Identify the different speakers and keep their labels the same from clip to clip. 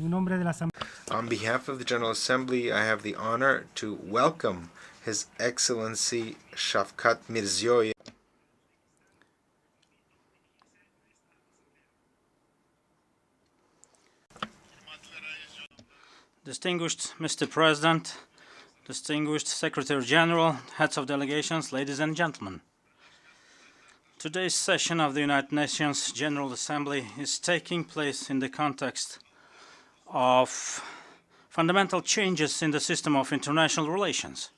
Speaker 1: On behalf of the General Assembly, I have the honor to welcome His Excellency Shavkat Mirziyoyev.
Speaker 2: Distinguished Mr. President, distinguished Secretary General, heads of delegations, ladies and gentlemen. Today's session of the United Nations General Assembly is taking place in the context of fundamental changes in the system of international relations.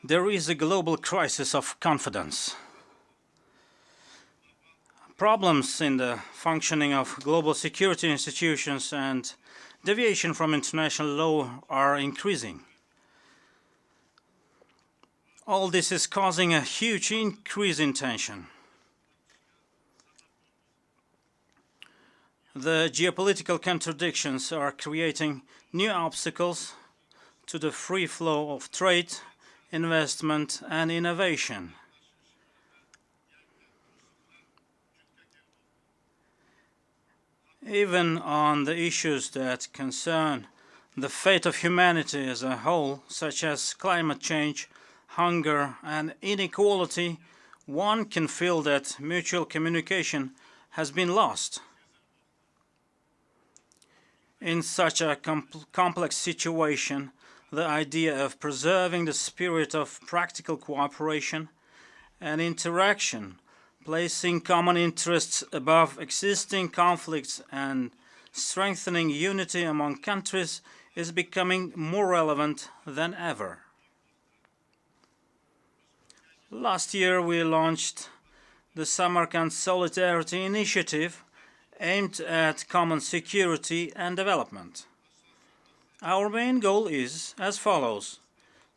Speaker 2: There is a global crisis of confidence. Problems in the functioning of global security institutions and deviation from international law are increasing. All this is causing a huge increase in tension. The geopolitical contradictions are creating new obstacles to the free flow of trade, investment, and innovation. Even on the issues that concern the fate of humanity as a whole, such as climate change, hunger, and inequality, one can feel that mutual communication has been lost. In such a complex situation, the idea of preserving the spirit of practical cooperation and interaction, placing common interests above existing conflicts and strengthening unity among countries is becoming more relevant than ever. Last year we launched the Samarkand Solidarity Initiative aimed at common security and development. Our main goal is as follows: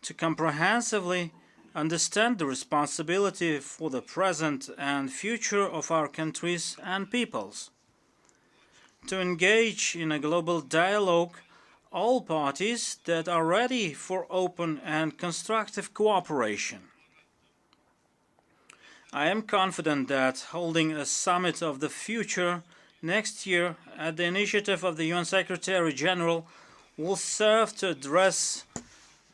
Speaker 2: to comprehensively understand the responsibility for the present and future of our countries and peoples, to engage in a global dialogue all parties that are ready for open and constructive cooperation. I am confident that holding a summit of the future next year at the initiative of the UN Secretary General will serve to address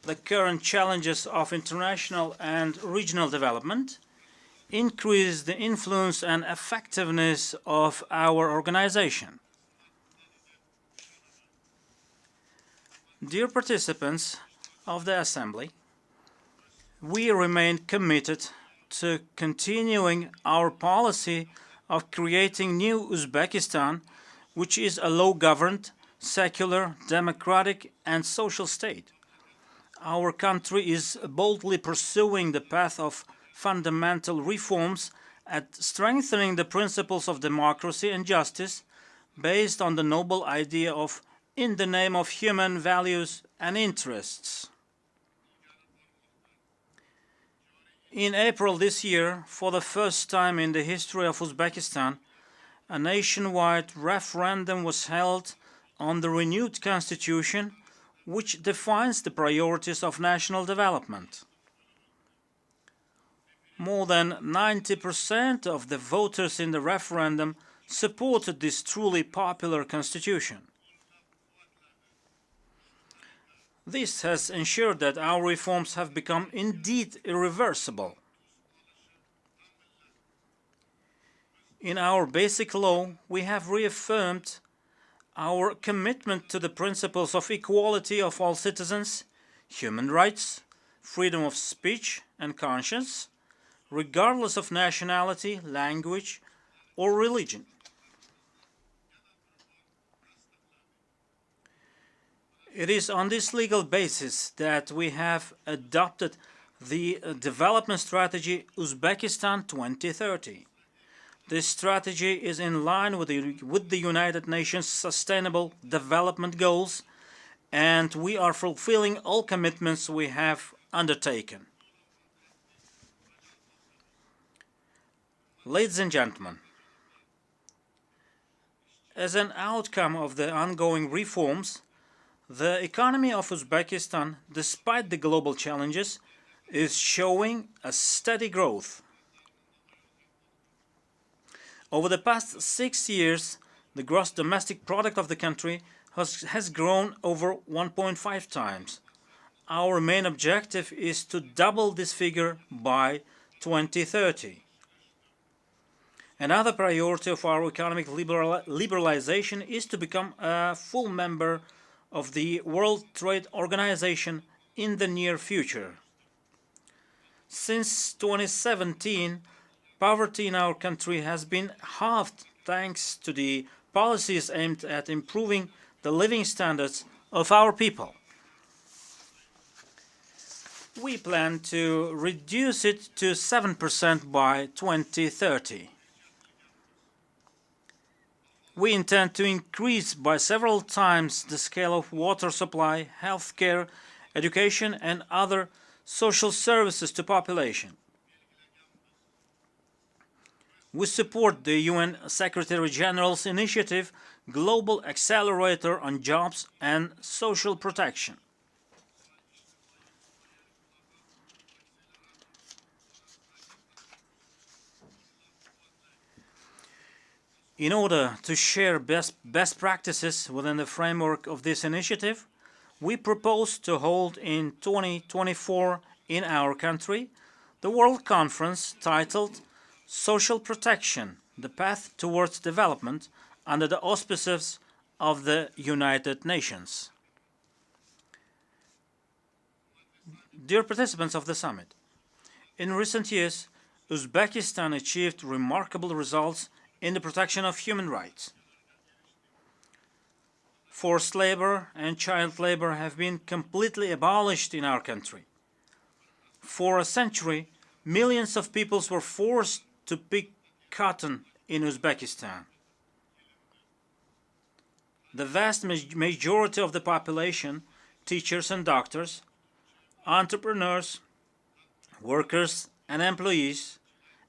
Speaker 2: the current challenges of international and regional development, increase the influence and effectiveness of our organization. Dear participants of the Assembly, we remain committed to continuing our policy of creating new Uzbekistan, which is a law-governed, secular, democratic, and social state. Our country is boldly pursuing the path of fundamental reforms at strengthening the principles of democracy and justice based on the noble idea of in the name of human values and interests. In April this year, for the first time in the history of Uzbekistan, a nationwide referendum was held on the renewed constitution, which defines the priorities of national development. More than 90% of the voters in the referendum supported this truly popular constitution. This has ensured that our reforms have become indeed irreversible. In our basic law, we have reaffirmed our commitment to the principles of equality of all citizens, human rights, freedom of speech and conscience, regardless of nationality, language, or religion. It is on this legal basis that we have adopted the development strategy Uzbekistan 2030. This strategy is in line with the United Nations Sustainable Development Goals, and we are fulfilling all commitments we have undertaken. Ladies and gentlemen, as an outcome of the ongoing reforms, the economy of Uzbekistan, despite the global challenges, is showing a steady growth. Over the past 6 years, the gross domestic product of the country has grown over 1.5 times. Our main objective is to double this figure by 2030. Another priority of our economic liberalization is to become a full member of the World Trade Organization in the near future. Since 2017, poverty in our country has been halved thanks to the policies aimed at improving the living standards of our people. We plan to reduce it to 7% by 2030. We intend to increase by several times the scale of water supply, healthcare, education, and other social services to population. We support the UN Secretary General's initiative, Global Accelerator on Jobs and Social Protection. In order to share best practices within the framework of this initiative, we propose to hold in 2024 in our country the World Conference titled Social Protection, the Path Towards Development under the auspices of the United Nations. Dear participants of the summit, in recent years, Uzbekistan achieved remarkable results in the protection of human rights. Forced labor and child labor have been completely abolished in our country. For a century, millions of people were forced to pick cotton in Uzbekistan. The vast majority of the population, teachers and doctors, entrepreneurs, workers and employees,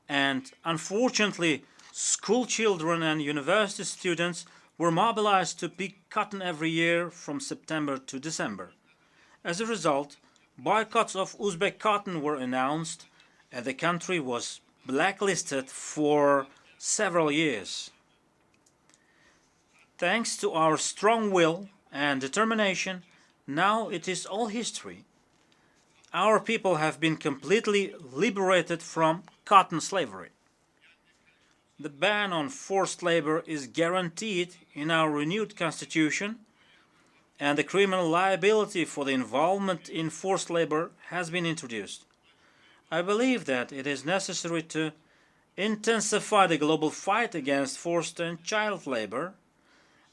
Speaker 2: and unfortunately school children and university students were mobilized to pick cotton every year from September to December. As a result, boycotts of Uzbek cotton were announced and the country was blacklisted for several years. Thanks to our strong will and determination, now it is all history. Our people have been completely liberated from cotton slavery. The ban on forced labor is guaranteed in our renewed constitution, and the criminal liability for the involvement in forced labor has been introduced. I believe that it is necessary to intensify the global fight against forced and child labor.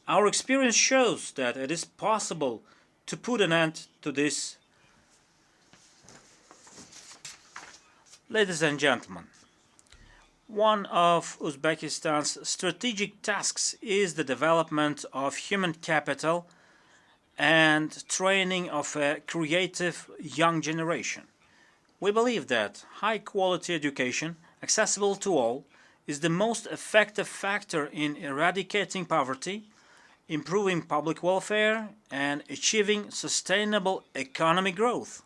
Speaker 2: Our experience shows that it is possible to put an end to this. Ladies and gentlemen, one of Uzbekistan's strategic tasks is the development of human capital and training of a creative young generation. We believe that high-quality education, accessible to all, is the most effective factor in eradicating poverty, improving public welfare, and achieving sustainable economic growth.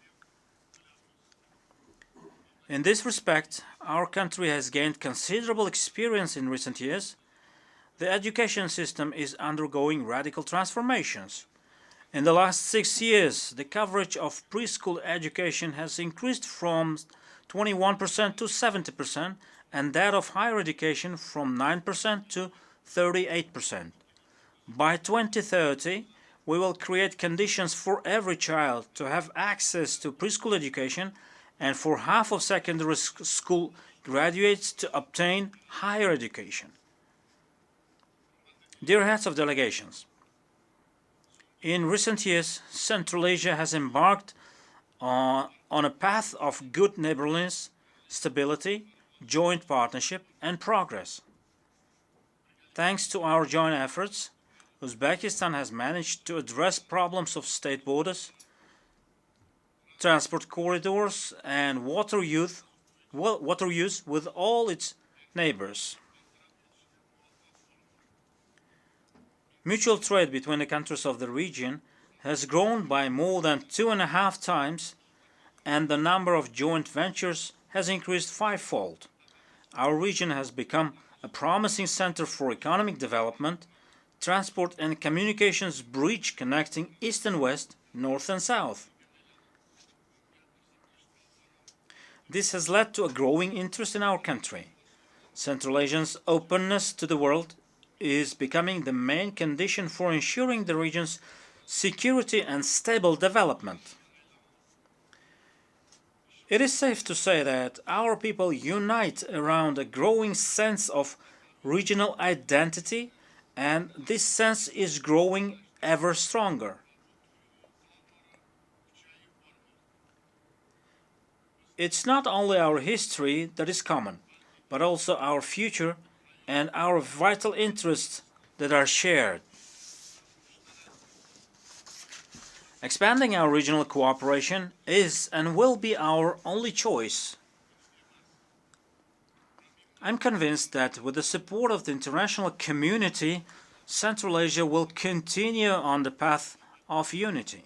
Speaker 2: In this respect, our country has gained considerable experience in recent years. The education system is undergoing radical transformations. In the last 6 years, the coverage of preschool education has increased from 21% to 70%, and that of higher education from 9% to 38%. By 2030, we will create conditions for every child to have access to preschool education and for half of secondary school graduates to obtain higher education. Dear heads of delegations, in recent years, Central Asia has embarked on a path of good neighborliness, stability, joint partnership, and progress. Thanks to our joint efforts, Uzbekistan has managed to address problems of state borders, transport corridors, and water use with all its neighbors. Mutual trade between the countries of the region has grown by more than 2.5 times, and the number of joint ventures has increased 5-fold. Our region has become a promising center for economic development, transport and communications bridge connecting east and west, north and south. This has led to a growing interest in our country. Central Asia's openness to the world is becoming the main condition for ensuring the region's security and stable development. It is safe to say that our people unite around a growing sense of regional identity, and this sense is growing ever stronger. It's not only our history that is common, but also our future and our vital interests that are shared. Expanding our regional cooperation is and will be our only choice. I'm convinced that with the support of the international community, Central Asia will continue on the path of unity.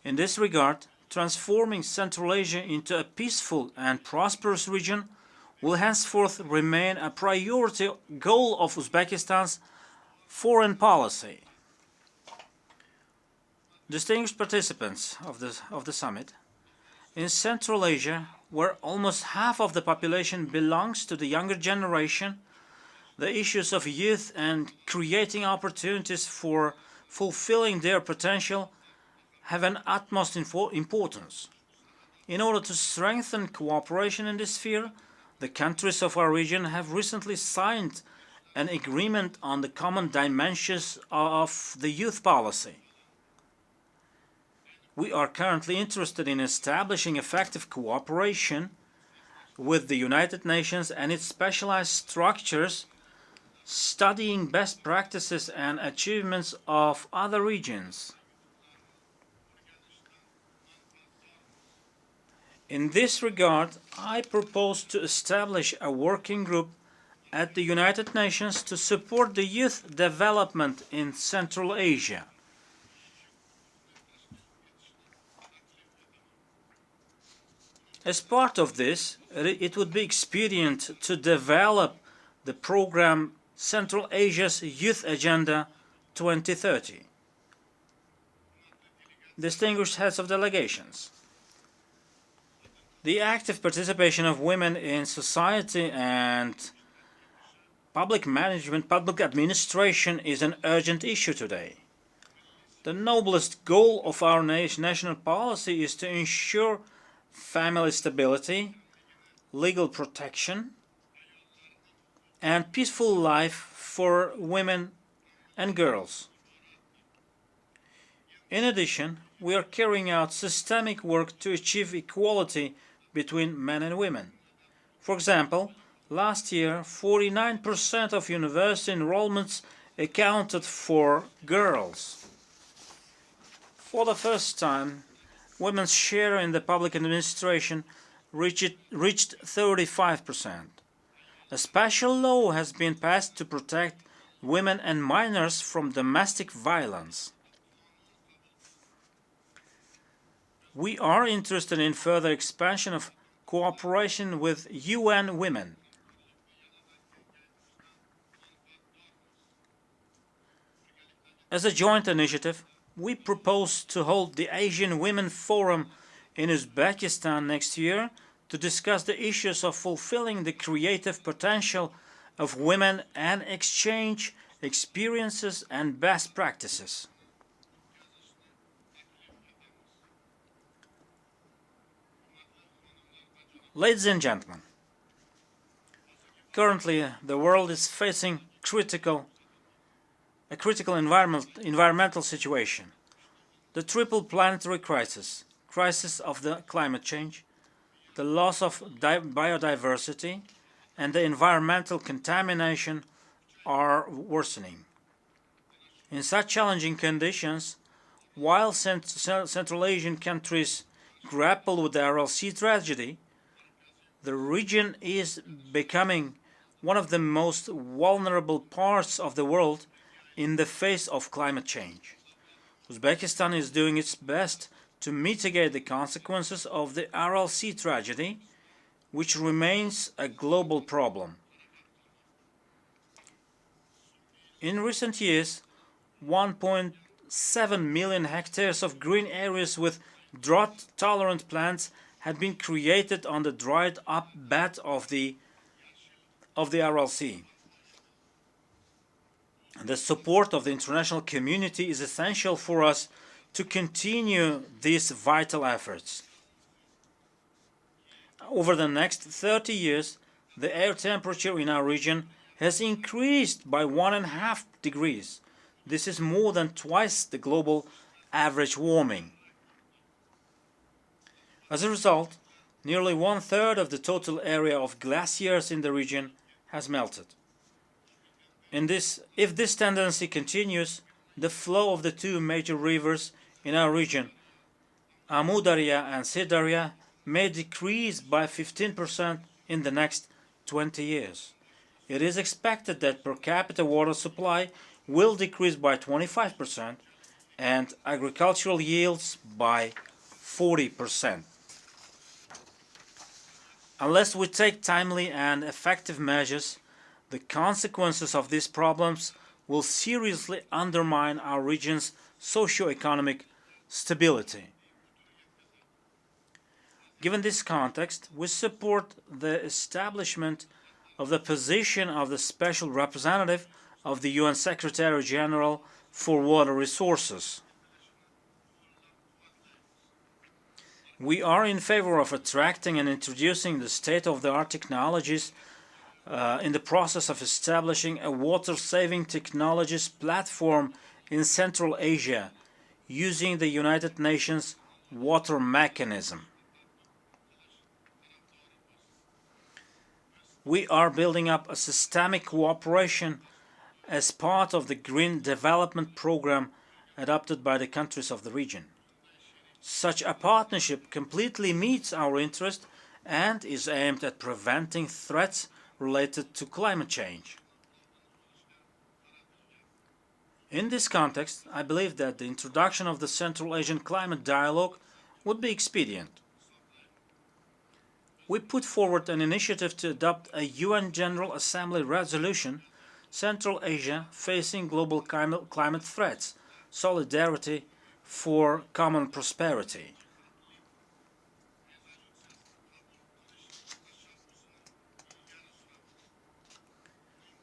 Speaker 2: In this regard, transforming Central Asia into a peaceful and prosperous region will henceforth remain a priority goal of Uzbekistan's foreign policy. Distinguished participants of the summit, in Central Asia, where almost half of the population belongs to the younger generation, the issues of youth and creating opportunities for fulfilling their potential have an utmost importance. In order to strengthen cooperation in this sphere, the countries of our region have recently signed an agreement on the common dimensions of the youth policy. We are currently interested in establishing effective cooperation with the United Nations and its specialized structures, studying best practices and achievements of other regions. In this regard, I propose to establish a working group at the United Nations to support the youth development in Central Asia. As part of this, it would be expedient to develop the program Central Asia's Youth Agenda 2030. Distinguished heads of delegations, the active participation of women in society and public management, public administration is an urgent issue today. The noblest goal of our national policy is to ensure family stability, legal protection, and peaceful life for women and girls. In addition, we are carrying out systemic work to achieve equality between men and women. For example, last year, 49% of university enrollments accounted for girls. For the first time, women's share in the public administration reached 35%. A special law has been passed to protect women and minors from domestic violence. We are interested in further expansion of cooperation with UN Women. As a joint initiative, we propose to hold the Asian Women Forum in Uzbekistan next year to discuss the issues of fulfilling the creative potential of women and exchange experiences and best practices. Ladies and gentlemen, currently the world is facing a critical environmental situation. The triple planetary crisis, crisis of the climate change, the loss of biodiversity, and the environmental contamination are worsening. In such challenging conditions, while Central Asian countries grapple with the Aral Sea tragedy, the region is becoming one of the most vulnerable parts of the world in the face of climate change. Uzbekistan is doing its best to mitigate the consequences of the Aral Sea tragedy, which remains a global problem. In recent years, 1.7 million hectares of green areas with drought-tolerant plants had been created on the dried-up bed of the Aral Sea. The support of the international community is essential for us to continue these vital efforts. Over the next 30 years, the air temperature in our region has increased by 1.5 degrees. This is more than twice the global average warming. As a result, nearly 1/3 of the total area of glaciers in the region has melted. If this tendency continues, the flow of the two major rivers in our region, Amu Darya and Sid Darya, may decrease by 15% in the next 20 years. It is expected that per capita water supply will decrease by 25% and agricultural yields by 40%. Unless we take timely and effective measures, the consequences of these problems will seriously undermine our region's socio-economic stability. Given this context, we support the establishment of the position of the Special Representative of the UN Secretary General for Water Resources. We are in favor of attracting and introducing the state-of-the-art technologies in the process of establishing a water-saving technologies platform in Central Asia using the United Nations water mechanism. We are building up a systemic cooperation as part of the Green Development Program adopted by the countries of the region. Such a partnership completely meets our interest and is aimed at preventing threats related to climate change. In this context, I believe that the introduction of the Central Asian Climate Dialogue would be expedient. We put forward an initiative to adopt a UN General Assembly resolution, Central Asia facing global climate threats, solidarity for common prosperity.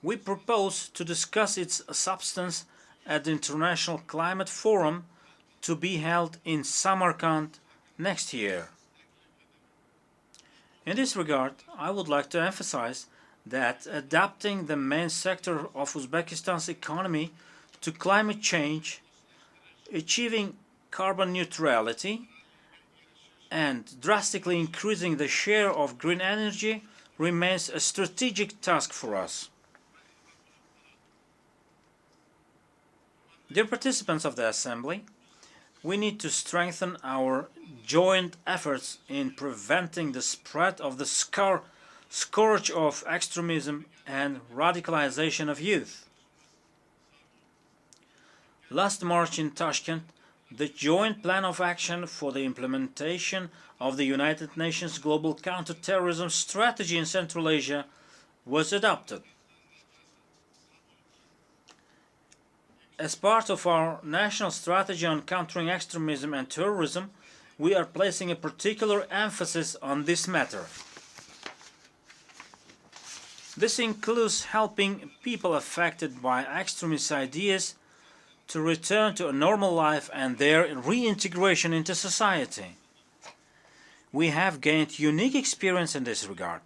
Speaker 2: We propose to discuss its substance at the International Climate Forum to be held in Samarkand next year. In this regard, I would like to emphasize that adapting the main sector of Uzbekistan's economy to climate change, achieving carbon neutrality, and drastically increasing the share of green energy remains a strategic task for us. Dear participants of the Assembly, we need to strengthen our joint efforts in preventing the spread of the scourge of extremism and radicalization of youth. Last March in Tashkent, the Joint Plan of Action for the implementation of the United Nations Global Counterterrorism Strategy in Central Asia was adopted. As part of our national strategy on countering extremism and terrorism, we are placing a particular emphasis on this matter. This includes helping people affected by extremist ideas to return to a normal life and their reintegration into society. We have gained unique experience in this regard.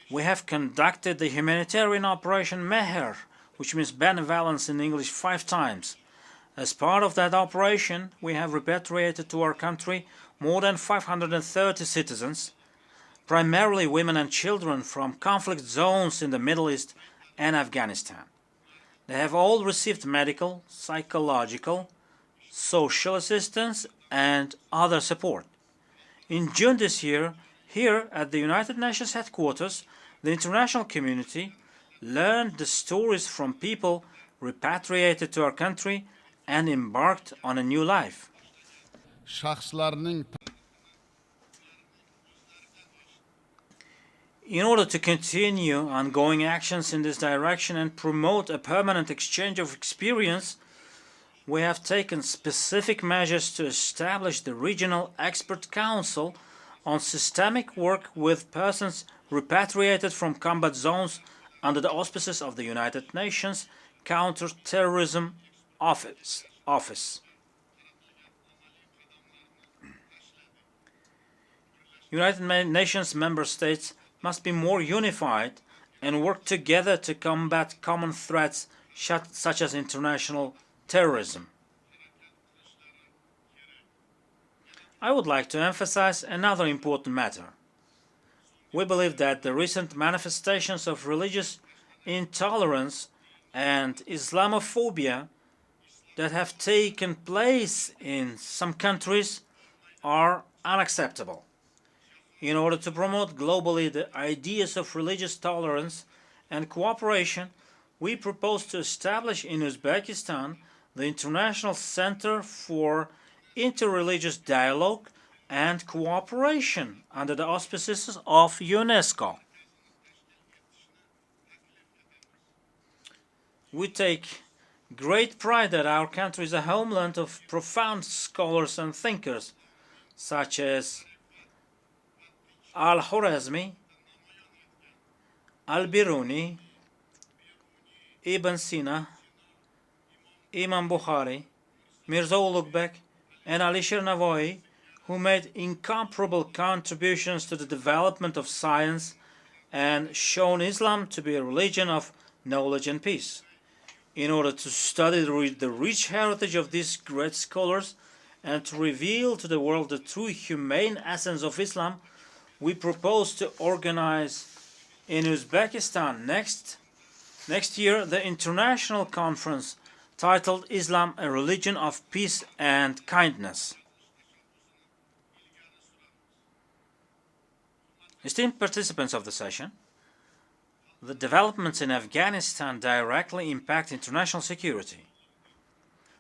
Speaker 2: We have conducted the humanitarian Operation Meher, which means benevolence in English, 5 times. As part of that operation, we have repatriated to our country more than 530 citizens, primarily women and children from conflict zones in the Middle East and Afghanistan. They have all received medical, psychological, social assistance, and other support. In June this year, here at the United Nations headquarters, the international community learned the stories from people repatriated to our country and embarked on a new life. In order to continue ongoing actions in this direction and promote a permanent exchange of experience, we have taken specific measures to establish the Regional Expert Council on Systemic Work with Persons Repatriated from Combat Zones under the auspices of the United Nations Counter-Terrorism Office. United Nations member states must be more unified and work together to combat common threats such as international terrorism. I would like to emphasize another important matter. We believe that the recent manifestations of religious intolerance and Islamophobia that have taken place in some countries are unacceptable. In order to promote globally the ideas of religious tolerance and cooperation, we propose to establish in Uzbekistan the International Center for Interreligious Dialogue and Cooperation under the auspices of UNESCO. We take great pride that our country is a homeland of profound scholars and thinkers, such as Al-Khwarizmi, Al-Biruni, Ibn Sina, Imam Bukhari, Mirza Ulugh and Alisher Navoy, who made incomparable contributions to the development of science and shown Islam to be a religion of knowledge and peace. In order to study the rich heritage of these great scholars and to reveal to the world the true humane essence of Islam, we propose to organize in Uzbekistan next year the international conference titled Islam, a Religion of Peace and Kindness. Esteemed participants of the session, the developments in Afghanistan directly impact international security.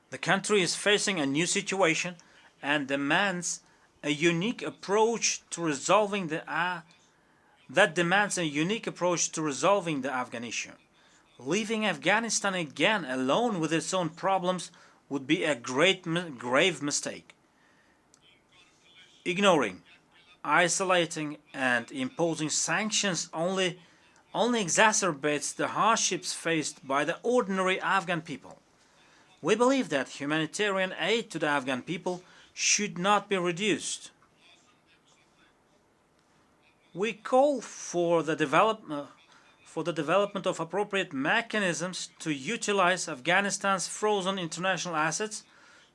Speaker 2: The country is facing a new situation and demands a unique approach to resolving the Afghan issue. Leaving Afghanistan again alone with its own problems would be a grave mistake. Ignoring, isolating, and imposing sanctions only exacerbates the hardships faced by the ordinary Afghan people. We believe that humanitarian aid to the Afghan people should not be reduced. We call for the development of appropriate mechanisms to utilize Afghanistan's frozen international assets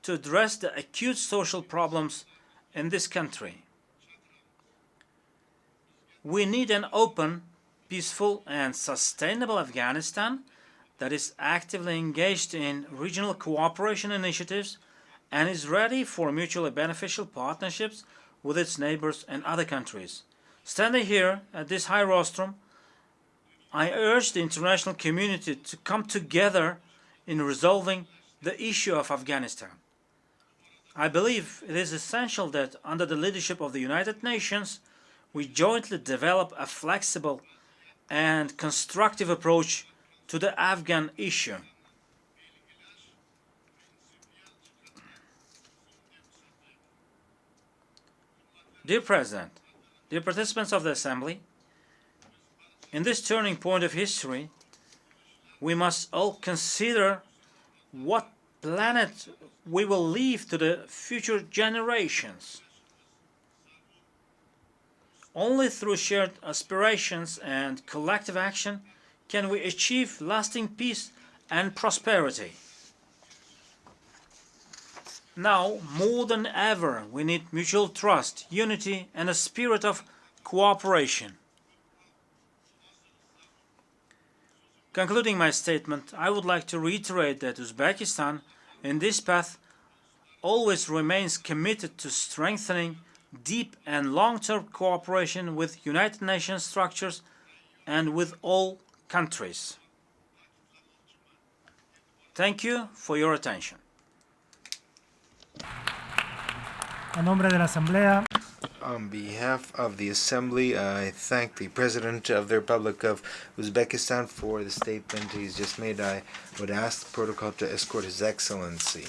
Speaker 2: to address the acute social problems in this country. We need an open, peaceful, and sustainable Afghanistan that is actively engaged in regional cooperation initiatives and is ready for mutually beneficial partnerships with its neighbors and other countries. Standing here at this high rostrum, I urge the international community to come together in resolving the issue of Afghanistan. I believe it is essential that under the leadership of the United Nations, we jointly develop a flexible and constructive approach to the Afghan issue. Dear President, dear participants of the Assembly, in this turning point of history, we must all consider what planet we will leave to the future generations. Only through shared aspirations and collective action can we achieve lasting peace and prosperity. Now, more than ever, we need mutual trust, unity, and a spirit of cooperation. Concluding my statement, I would like to reiterate that Uzbekistan, in this path, always remains committed to strengthening deep and long-term cooperation with United Nations structures and with all countries. Thank you for your attention.
Speaker 3: A nombre de la Asamblea,
Speaker 1: On behalf of the Assembly, I thank the President of the Republic of Uzbekistan for the statement he's just made. I would ask the protocol to escort His Excellency.